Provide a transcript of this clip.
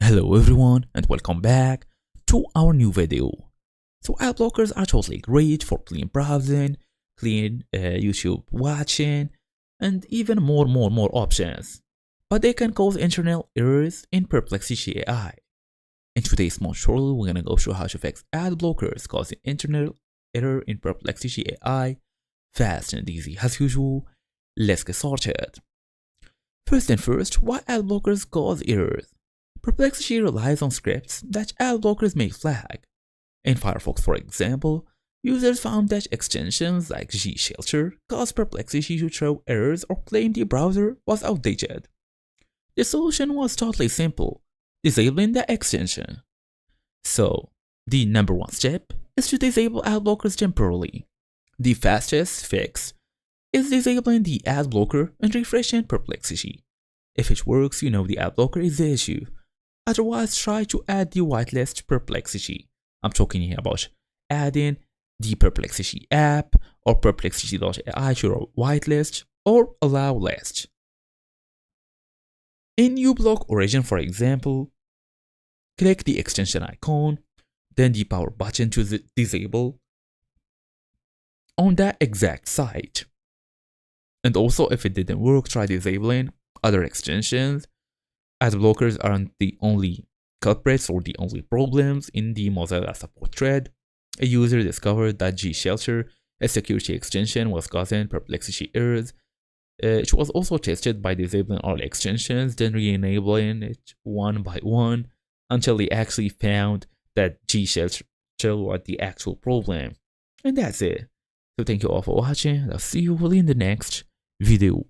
Hello everyone and welcome back to our new video. So ad blockers are totally great for clean browsing, clean YouTube watching, and even more options. But they can cause internal errors in Perplexity AI. In today's small tutorial, we're gonna go through how to fix ad blockers causing internal error in Perplexity AI fast and easy as usual. Let's get started. First and first, why ad blockers cause errors? Perplexity relies on scripts that ad blockers may flag. In Firefox, for example, users found that extensions like gshelter caused Perplexity to throw errors or claim the browser was outdated. The solution was totally simple: disabling the extension. So, the number one step is to disable ad blockers temporarily. The fastest fix is disabling the ad blocker and refreshing Perplexity. If it works, you know the ad blocker is the issue. Otherwise, try to add the whitelist Perplexity. I'm talking here about adding the Perplexity app or Perplexity.ai to your whitelist or allow list. In uBlock Origin, for example, click the extension icon, then the power button to disable on that exact site. And also, if it didn't work, try disabling other extensions. Ad blockers aren't the only culprits or the only problems. In the Mozilla support thread, a user discovered that gshelter, a security extension, was causing Perplexity errors. It was also tested by disabling all extensions, then re-enabling it one by one until they actually found that gshelter was the actual problem. And that's it. So thank you all for watching, and I'll see you all in the next video.